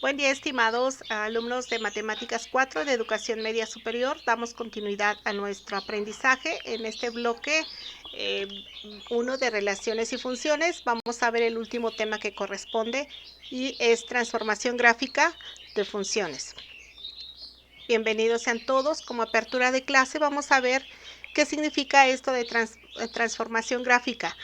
Buen día, estimados alumnos de Matemáticas 4 de Educación Media Superior. Damos continuidad a nuestro aprendizaje en este bloque 1 de relaciones y funciones. Vamos a ver el último tema que corresponde y es transformación gráfica de funciones. Bienvenidos sean todos. Como apertura de clase vamos a ver qué significa esto de transformación gráfica.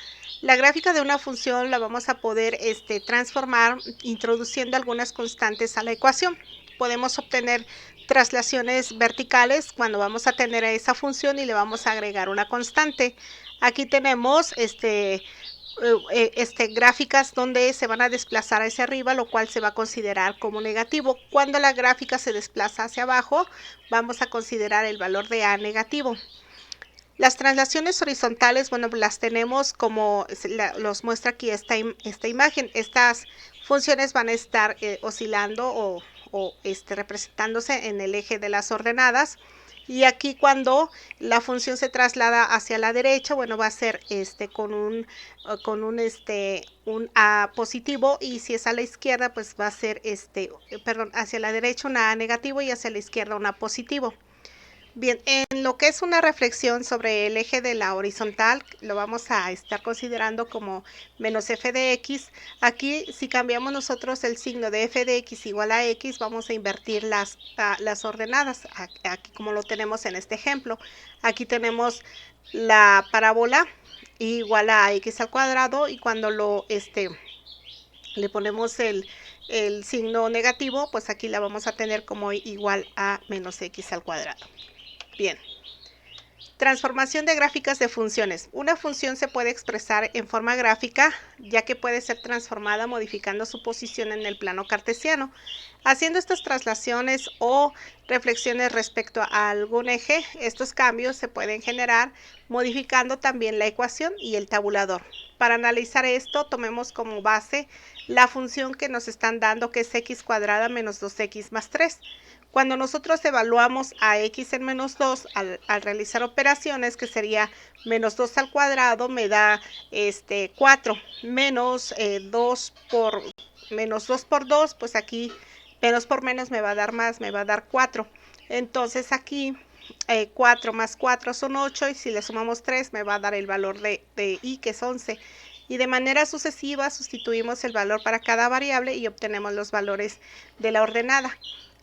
La gráfica de una función la vamos a poder transformar introduciendo algunas constantes a la ecuación. Podemos obtener traslaciones verticales cuando vamos a tener a esa función y le vamos a agregar una constante. Aquí tenemos gráficas donde se van a desplazar hacia arriba, lo cual se va a considerar como negativo. Cuando la gráfica se desplaza hacia abajo, vamos a considerar el valor de A negativo. Las traslaciones horizontales, bueno, las tenemos como los muestra aquí esta imagen. Estas funciones van a estar oscilando o representándose en el eje de las ordenadas. Y aquí cuando la función se traslada hacia la derecha, bueno, va a ser con un A positivo, y si es a la izquierda, pues va a ser hacia la derecha un A negativo y hacia la izquierda un A positivo. Bien, en lo que es una reflexión sobre el eje de la horizontal, lo vamos a estar considerando como menos f de x. Aquí, si cambiamos nosotros el signo de f de x igual a x, vamos a invertir las ordenadas, aquí como lo tenemos en este ejemplo. Aquí tenemos la parábola igual a x al cuadrado, y cuando le ponemos el signo negativo, pues aquí la vamos a tener como igual a menos x al cuadrado. Bien. Transformación de gráficas de funciones. Una función se puede expresar en forma gráfica, ya que puede ser transformada modificando su posición en el plano cartesiano. Haciendo estas traslaciones o reflexiones respecto a algún eje, estos cambios se pueden generar modificando también la ecuación y el tabulador. Para analizar esto, tomemos como base la función que nos están dando, que es x cuadrada menos 2x más 3. Cuando nosotros evaluamos a x en menos 2 al realizar operaciones, que sería menos 2 al cuadrado, me da 4, menos 2 por 2, pues aquí menos por menos me va a dar más, me va a dar 4. Entonces aquí 4 más 4 son 8, y si le sumamos 3 me va a dar el valor de y, que es 11. Y de manera sucesiva sustituimos el valor para cada variable y obtenemos los valores de la ordenada.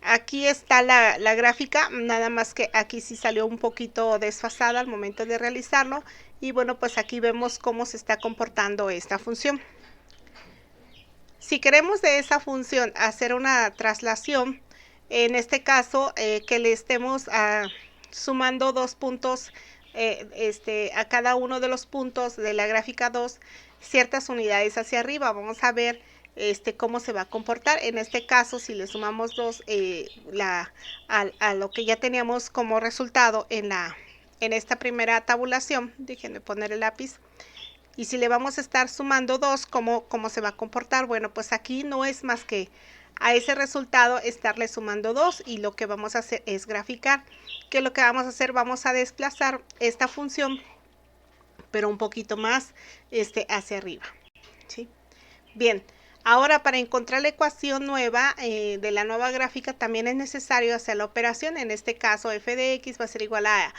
Aquí está la gráfica, nada más que aquí sí salió un poquito desfasada al momento de realizarlo. Y bueno, pues aquí vemos cómo se está comportando esta función. Si queremos de esa función hacer una traslación, en este caso que le estemos sumando 2 puntos a cada uno de los puntos de la gráfica 2, ciertas unidades hacia arriba. Vamos a ver cómo se va a comportar. En este caso, si le sumamos 2 a lo que ya teníamos como resultado en esta primera tabulación, déjenme poner el lápiz. Y si le vamos a estar sumando 2, ¿cómo se va a comportar? Bueno, pues aquí no es más que a ese resultado estarle sumando 2, y lo que vamos a hacer es graficar. ¿Qué es lo que vamos a hacer? Vamos a desplazar esta función, pero un poquito más hacia arriba. ¿Sí? Bien, ahora para encontrar la ecuación nueva de la nueva gráfica también es necesario hacer la operación. En este caso f de x va a ser igual a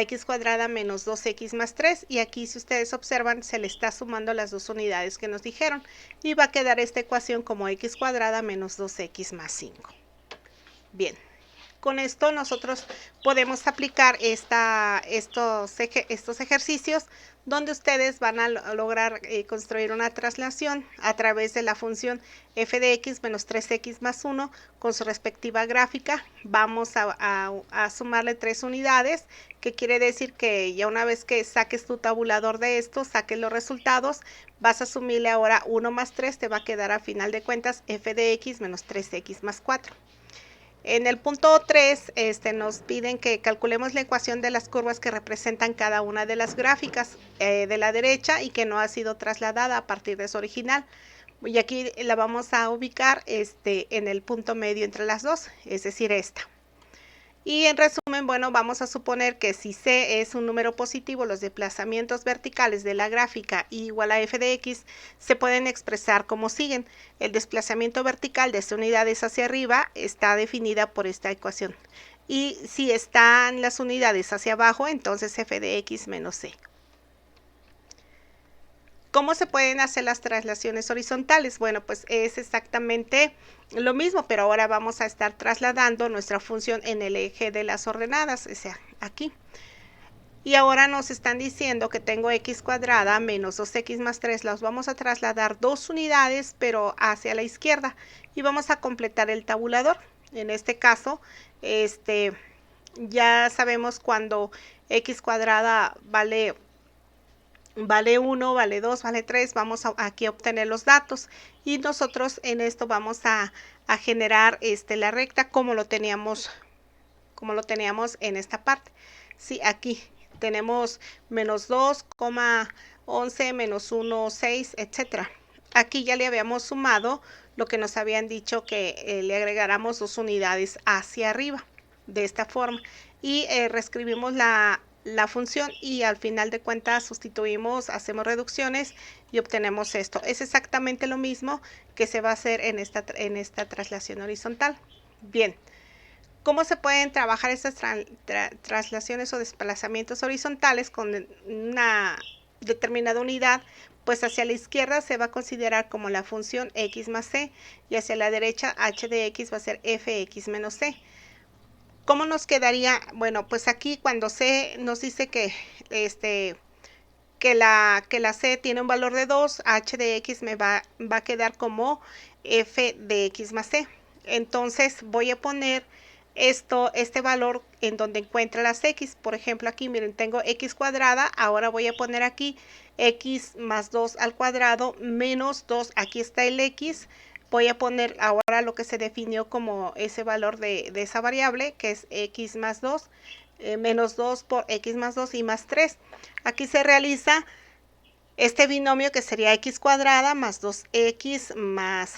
x cuadrada menos 2x más 3, y aquí, si ustedes observan, se le está sumando las dos unidades que nos dijeron, y va a quedar esta ecuación como x cuadrada menos 2x más 5. Bien. Con esto nosotros podemos aplicar estos ejercicios, donde ustedes van a lograr construir una traslación a través de la función f de x menos 3x más 1 con su respectiva gráfica. Vamos a sumarle 3 unidades, que quiere decir que ya una vez que saques tu tabulador de esto, saques los resultados, vas a sumirle ahora 1 más 3, te va a quedar a final de cuentas f de x menos 3x más 4. En el punto 3 nos piden que calculemos la ecuación de las curvas que representan cada una de las gráficas de la derecha y que no ha sido trasladada a partir de su original. Y aquí la vamos a ubicar en el punto medio entre las dos, es decir, esta. Y en resumen, bueno, vamos a suponer que si C es un número positivo, los desplazamientos verticales de la gráfica igual a f de x se pueden expresar como siguen. El desplazamiento vertical de C unidades hacia arriba está definida por esta ecuación. Y si están las unidades hacia abajo, entonces f de x menos c. ¿Cómo se pueden hacer las traslaciones horizontales? Bueno, pues es exactamente lo mismo, pero ahora vamos a estar trasladando nuestra función en el eje de las ordenadas, o sea, aquí. Y ahora nos están diciendo que tengo x cuadrada menos 2x más 3, los vamos a trasladar 2 unidades, pero hacia la izquierda. Y vamos a completar el tabulador. En este caso, ya sabemos cuando x cuadrada vale 1, vale 2, vale 3, vamos aquí a obtener los datos y nosotros en esto vamos a generar la recta como lo teníamos en esta parte. Sí, aquí tenemos menos 2,11, menos 1, 6, etcétera. Aquí ya le habíamos sumado lo que nos habían dicho que le agregáramos 2 unidades hacia arriba, de esta forma. Y reescribimos la función y al final de cuentas sustituimos, hacemos reducciones y obtenemos esto. Es exactamente lo mismo que se va a hacer en esta traslación horizontal. Bien, ¿cómo se pueden trabajar estas traslaciones o desplazamientos horizontales con una determinada unidad? Pues hacia la izquierda se va a considerar como la función x más c y hacia la derecha h de x va a ser fx menos c. ¿Cómo nos quedaría? Bueno, pues aquí cuando C nos dice que la C tiene un valor de 2, h de x me va a quedar como f de x más c. Entonces voy a poner este valor en donde encuentra las x. Por ejemplo, aquí miren, tengo x cuadrada, ahora voy a poner aquí x más 2 al cuadrado menos 2, aquí está el x. Voy a poner ahora lo que se definió como ese valor de esa variable, que es x más 2, menos 2 por x más 2 y más 3. Aquí se realiza este binomio que sería x cuadrada más 2x más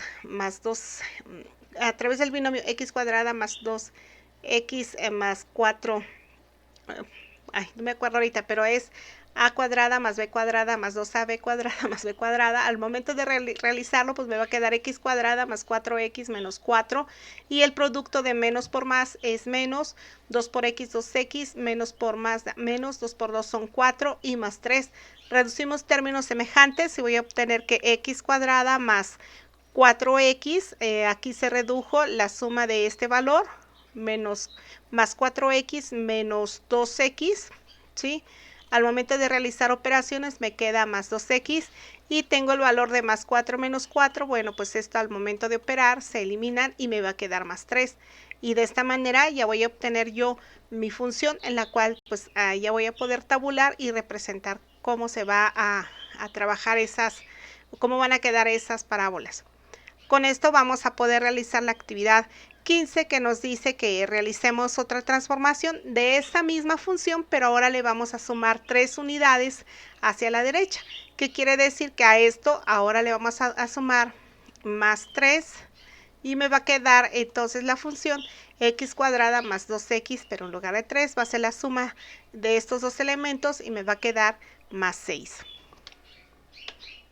2, a través del binomio x cuadrada más 2x más 4, no me acuerdo ahorita, pero es a cuadrada más b cuadrada más 2ab cuadrada más b cuadrada. Al momento de realizarlo, pues me va a quedar x cuadrada más 4x menos 4. Y el producto de menos por más es menos. 2 por x, 2x, menos por más, menos. 2 por 2 son 4 y más 3. Reducimos términos semejantes y voy a obtener que x cuadrada más 4x, aquí se redujo la suma de este valor, menos más 4x menos 2x, ¿sí? Al momento de realizar operaciones me queda más 2x y tengo el valor de más 4 menos 4. Bueno, pues esto al momento de operar se eliminan y me va a quedar más 3. Y de esta manera ya voy a obtener yo mi función en la cual pues ya voy a poder tabular y representar cómo se va a trabajar cómo van a quedar esas parábolas. Con esto vamos a poder realizar la actividad 15 que nos dice que realicemos otra transformación de esta misma función, pero ahora le vamos a sumar 3 unidades hacia la derecha. ¿Qué quiere decir? Que a esto ahora le vamos a sumar más 3 y me va a quedar entonces la función x cuadrada más 2x, pero en lugar de 3 va a ser la suma de estos dos elementos y me va a quedar más 6.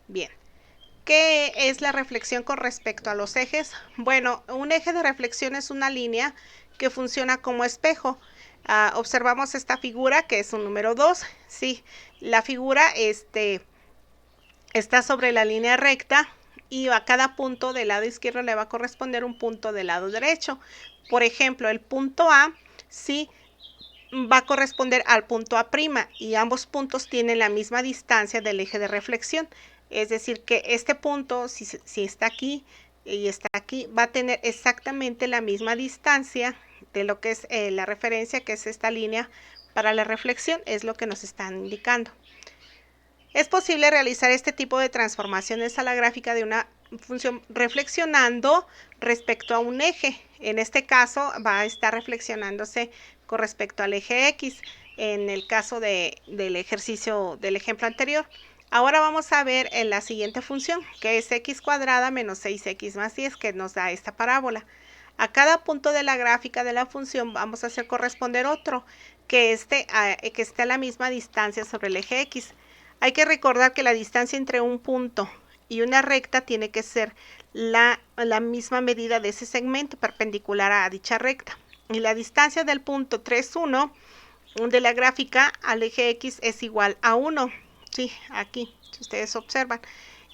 Bien. ¿Qué es la reflexión con respecto a los ejes? Bueno, un eje de reflexión es una línea que funciona como espejo. Observamos esta figura que es un número 2. Sí, la figura está sobre la línea recta y a cada punto del lado izquierdo le va a corresponder un punto del lado derecho. Por ejemplo, el punto A, sí, va a corresponder al punto A' y ambos puntos tienen la misma distancia del eje de reflexión. Es decir, que este punto, si está aquí y está aquí, va a tener exactamente la misma distancia de lo que es la referencia, que es esta línea para la reflexión, es lo que nos están indicando. Es posible realizar este tipo de transformaciones a la gráfica de una función reflexionando respecto a un eje. En este caso va a estar reflexionándose con respecto al eje X, en el caso del ejercicio del ejemplo anterior. Ahora vamos a ver en la siguiente función, que es x cuadrada menos 6x más 10, que nos da esta parábola. A cada punto de la gráfica de la función vamos a hacer corresponder otro que esté a la misma distancia sobre el eje X. Hay que recordar que la distancia entre un punto y una recta tiene que ser la misma medida de ese segmento perpendicular a dicha recta. Y la distancia del punto 3, 1 de la gráfica al eje X es igual a 1. Sí, aquí, si ustedes observan.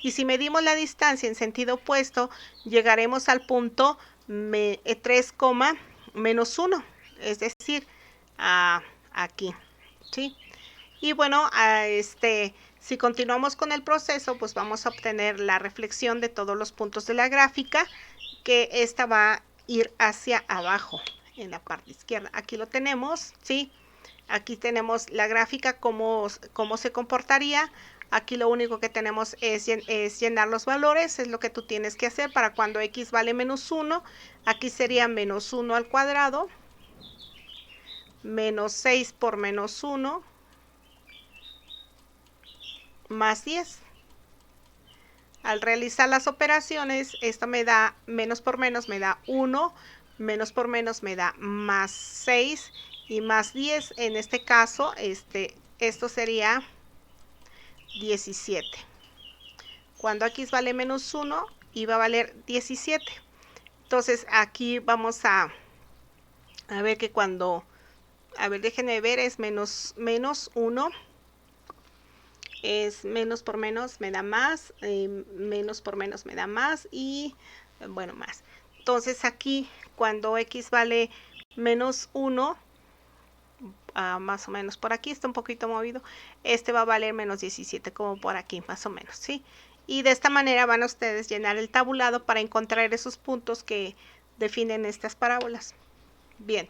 Y si medimos la distancia en sentido opuesto, llegaremos al punto 3, menos 1, es decir, aquí, ¿sí? Y bueno, si continuamos con el proceso, pues vamos a obtener la reflexión de todos los puntos de la gráfica, que esta va a ir hacia abajo, en la parte izquierda. Aquí lo tenemos, ¿sí? Aquí tenemos la gráfica, cómo se comportaría. Aquí lo único que tenemos es llenar los valores, es lo que tú tienes que hacer para cuando x vale menos 1. Aquí sería menos 1 al cuadrado, menos 6 por menos 1, más 10. Al realizar las operaciones, esto me da menos por menos, me da 1, menos por menos me da más 6 y más 10. En este caso, esto sería 17. Cuando x vale menos 1, iba a valer 17. Entonces aquí vamos a ver que cuando, déjenme ver, es menos 1, es menos por menos me da más, menos por menos me da más y bueno, más. Entonces aquí cuando x vale menos 1, más o menos por aquí, está un poquito movido, va a valer menos 17, como por aquí más o menos, ¿sí? Y de esta manera van a ustedes llenar el tabulado para encontrar esos puntos que definen estas parábolas. Bien.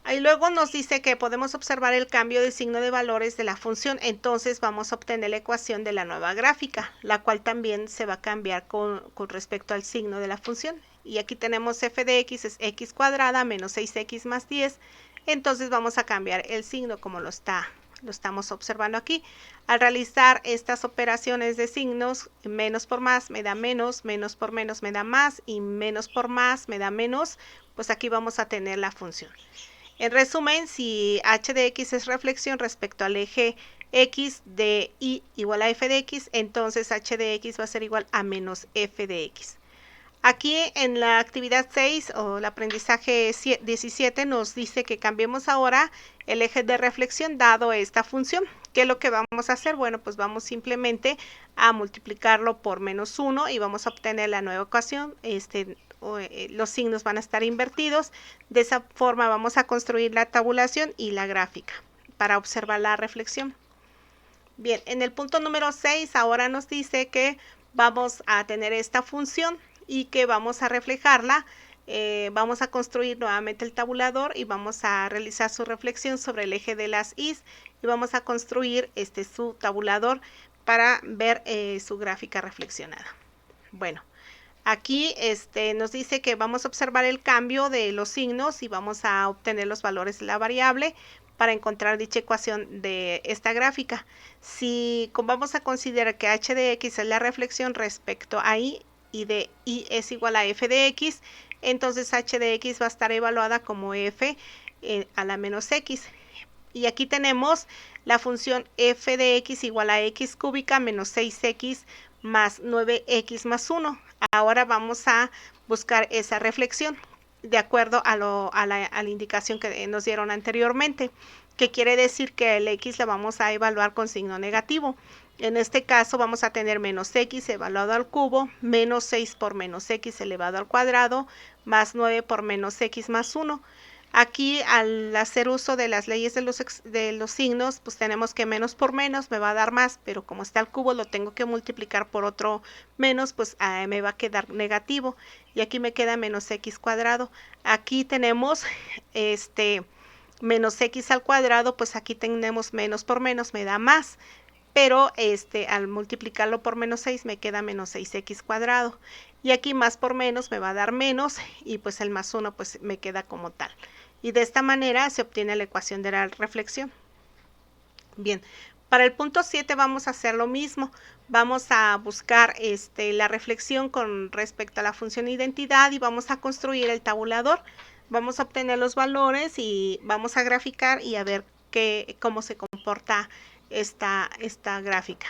Ahí luego nos dice que podemos observar el cambio de signo de valores de la función, entonces vamos a obtener la ecuación de la nueva gráfica, la cual también se va a cambiar con respecto al signo de la función. Y aquí tenemos f de x es x cuadrada menos 6x más 10, entonces vamos a cambiar el signo como lo estamos observando aquí. Al realizar estas operaciones de signos, menos por más me da menos, menos por menos me da más y menos por más me da menos, pues aquí vamos a tener la función. En resumen, si h de x es reflexión respecto al eje x de y igual a f de x, entonces h de x va a ser igual a menos f de x. Aquí en la actividad 6 o el aprendizaje 17 nos dice que cambiemos ahora el eje de reflexión dado esta función. ¿Qué es lo que vamos a hacer? Bueno, pues vamos simplemente a multiplicarlo por menos 1 y vamos a obtener la nueva ecuación. Los signos van a estar invertidos. De esa forma vamos a construir la tabulación y la gráfica para observar la reflexión. Bien, en el punto número 6 ahora nos dice que vamos a tener esta función y que vamos a reflejarla. Vamos a construir nuevamente el tabulador y vamos a realizar su reflexión sobre el eje de las I's y vamos a construir su tabulador para ver su gráfica reflexionada. Bueno, aquí nos dice que vamos a observar el cambio de los signos y vamos a obtener los valores de la variable para encontrar dicha ecuación de esta gráfica. Si vamos a considerar que h de x es la reflexión respecto a y de y es igual a f de x, entonces h de x va a estar evaluada como f a la menos x. Y aquí tenemos la función f de x igual a x cúbica menos 6x más 9x más 1. Ahora vamos a buscar esa reflexión de acuerdo a la indicación que nos dieron anteriormente, que quiere decir que el x la vamos a evaluar con signo negativo. En este caso vamos a tener menos x evaluado al cubo, menos 6 por menos x elevado al cuadrado, más 9 por menos x más 1. Aquí al hacer uso de las leyes de los signos, pues tenemos que menos por menos me va a dar más, pero como está el cubo lo tengo que multiplicar por otro menos, pues me va a quedar negativo. Y aquí me queda menos x cuadrado. Aquí tenemos menos x al cuadrado, pues aquí tenemos menos por menos me da más. Pero al multiplicarlo por menos 6 me queda menos 6x cuadrado. Y aquí más por menos me va a dar menos y pues el más 1 pues me queda como tal. Y de esta manera se obtiene la ecuación de la reflexión. Bien, para el punto 7 vamos a hacer lo mismo. vamos a buscar la reflexión con respecto a la función identidad y vamos a construir el tabulador. Vamos a obtener los valores y vamos a graficar y a ver cómo se comporta esta gráfica.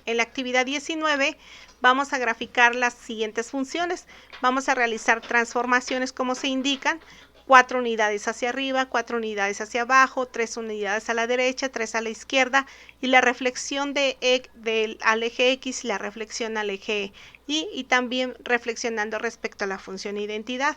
En la actividad 19 vamos a graficar las siguientes funciones. Vamos a realizar transformaciones como se indican. 4 unidades hacia arriba, 4 unidades hacia abajo, 3 unidades a la derecha, 3 a la izquierda y la reflexión al eje X y la reflexión al eje Y y también reflexionando respecto a la función identidad.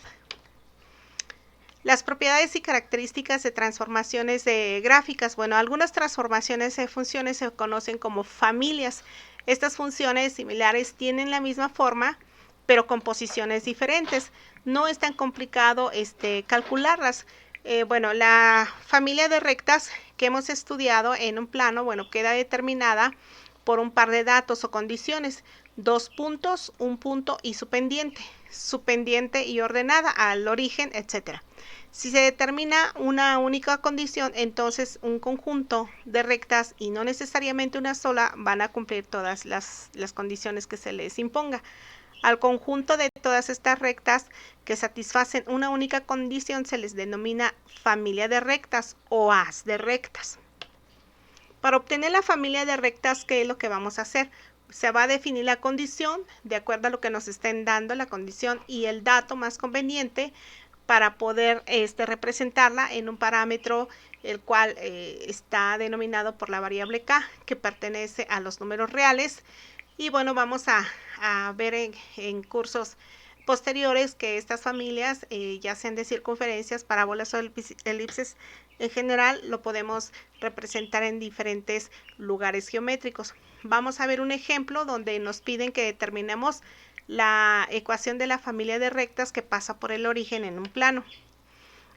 Las propiedades y características de transformaciones de gráficas. Bueno, algunas transformaciones de funciones se conocen como familias. Estas funciones similares tienen la misma forma, pero con posiciones diferentes. No es tan complicado calcularlas. Bueno, la familia de rectas que hemos estudiado en un plano, bueno, queda determinada por un par de datos o condiciones. 2 puntos, un punto y su pendiente y ordenada al origen, etcétera. Si se determina una única condición, entonces un conjunto de rectas y no necesariamente una sola van a cumplir todas las condiciones que se les imponga. Al conjunto de todas estas rectas que satisfacen una única condición se les denomina familia de rectas o haz de rectas. Para obtener la familia de rectas, ¿qué es lo que vamos a hacer? Se va a definir la condición de acuerdo a lo que nos estén dando la condición y el dato más conveniente para poder representarla en un parámetro el cual está denominado por la variable k, que pertenece a los números reales. Y bueno, vamos a ver en cursos posteriores que estas familias, ya sean de circunferencias, parábolas o elipses, en general lo podemos representar en diferentes lugares geométricos. Vamos a ver un ejemplo donde nos piden que determinemos la ecuación de la familia de rectas que pasa por el origen en un plano.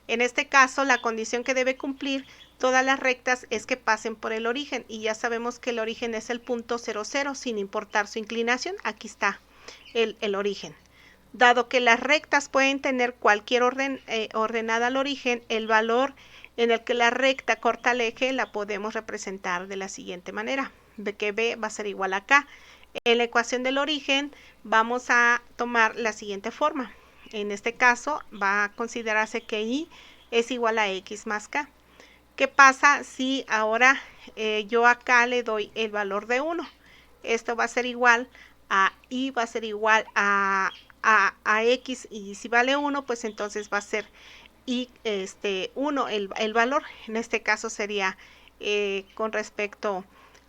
En este caso, la condición que debe cumplir todas las rectas es que pasen por el origen, y ya sabemos que el origen es el punto 0, 0, sin importar su inclinación. Aquí está el origen. Dado que las rectas pueden tener cualquier orden ordenada al origen, el valor en el que la recta corta el eje la podemos representar de la siguiente manera, de que B va a ser igual a K. En la ecuación del origen vamos a tomar la siguiente forma. En este caso va a considerarse que Y es igual a X más K. ¿Qué pasa si ahora yo acá le doy el valor de 1? Esto va a ser igual a Y, va a ser igual a X, y si vale 1, pues entonces va a ser Y 1 el valor. En este caso sería con respecto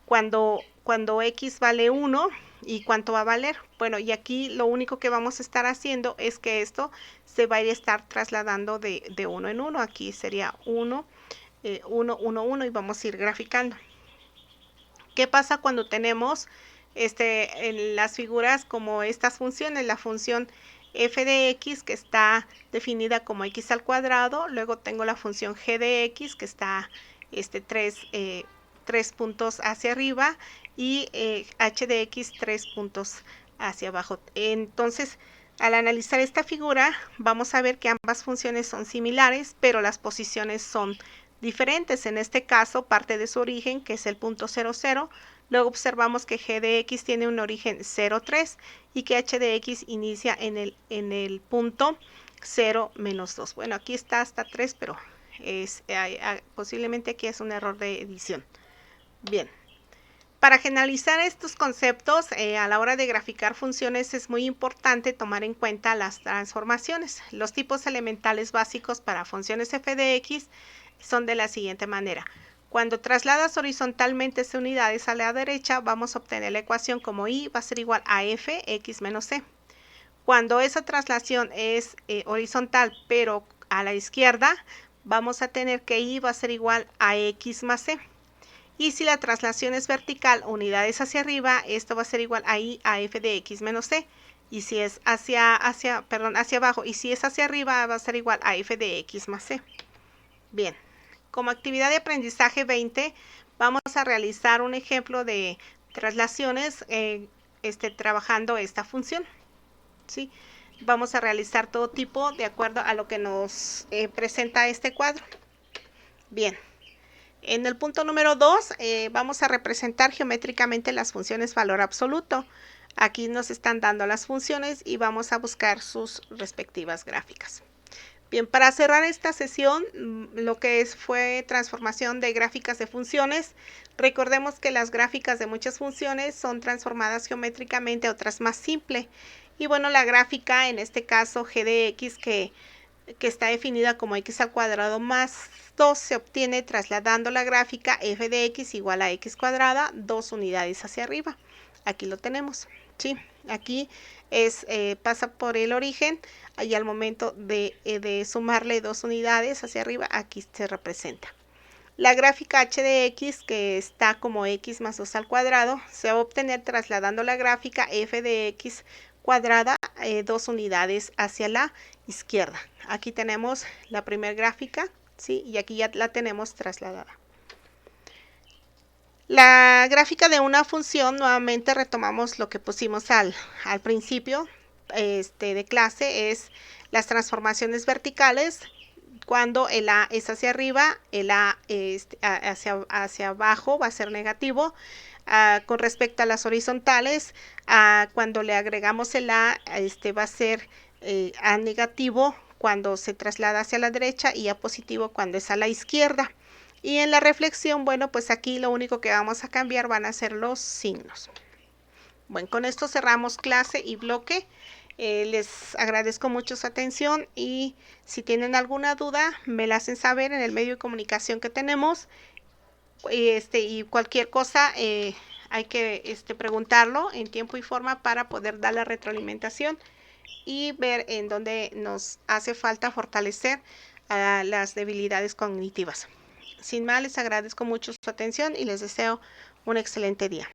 cuando X vale 1, ¿y cuánto va a valer? Bueno, y aquí lo único que vamos a estar haciendo es que esto se va a estar trasladando de 1 en 1. Aquí sería 1, 1, 1, 1 y vamos a ir graficando. ¿Qué pasa cuando tenemos en las figuras como estas funciones? La función f de x, que está definida como x al cuadrado, luego tengo la función g de x, que está 3 puntos hacia arriba, y h de x 3 puntos hacia abajo. Entonces, al analizar esta figura, vamos a ver que ambas funciones son similares, pero las posiciones son diferentes. En este caso, parte de su origen, que es el punto 0, 0. Luego observamos que g de x tiene un origen 0, 3 y que h de x inicia en el punto 0, menos 2. Bueno, aquí está hasta 3, pero posiblemente aquí es un error de edición. Bien. Para generalizar estos conceptos, a la hora de graficar funciones es muy importante tomar en cuenta las transformaciones. Los tipos elementales básicos para funciones f de x son de la siguiente manera. Cuando trasladas horizontalmente estas unidades a la derecha, vamos a obtener la ecuación como y va a ser igual a f x menos c. Cuando esa traslación es horizontal pero a la izquierda, vamos a tener que y va a ser igual a x más c. Y si la traslación es vertical, unidades hacia arriba, esto va a ser igual a I a f de x menos c. Y si es hacia abajo, y si es hacia arriba, va a ser igual a f de x más c. Bien, como actividad de aprendizaje 20, vamos a realizar un ejemplo de traslaciones trabajando esta función. ¿Sí? Vamos a realizar todo tipo de acuerdo a lo que nos presenta este cuadro. Bien. En el punto número 2 vamos a representar geométricamente las funciones valor absoluto. Aquí nos están dando las funciones y vamos a buscar sus respectivas gráficas. Bien, para cerrar esta sesión, lo que fue transformación de gráficas de funciones, recordemos que las gráficas de muchas funciones son transformadas geométricamente a otras más simples. Y bueno, la gráfica, en este caso g de x, que está definida como x al cuadrado más 2, se obtiene trasladando la gráfica f de x igual a x cuadrada, 2 unidades hacia arriba. Aquí lo tenemos, ¿sí? Aquí pasa por el origen y al momento de sumarle 2 unidades hacia arriba, aquí se representa. La gráfica h de x, que está como x más 2 al cuadrado, se va a obtener trasladando la gráfica f de x cuadrada 2 unidades hacia la izquierda. Aquí tenemos la primera gráfica, ¿sí? Y aquí ya la tenemos trasladada. La gráfica de una función, nuevamente retomamos lo que pusimos al principio de clase, es las transformaciones verticales. Cuando el A es hacia arriba, el A hacia abajo va a ser negativo. Con respecto a las horizontales, cuando le agregamos el A, va a ser A negativo cuando se traslada hacia la derecha y A positivo cuando es a la izquierda. Y en la reflexión, bueno, pues aquí lo único que vamos a cambiar van a ser los signos. Bueno, con esto cerramos clase y bloque. Les agradezco mucho su atención y si tienen alguna duda me la hacen saber en el medio de comunicación que tenemos, y cualquier cosa hay que preguntarlo en tiempo y forma para poder dar la retroalimentación y ver en dónde nos hace falta fortalecer las debilidades cognitivas. Sin más, les agradezco mucho su atención y les deseo un excelente día.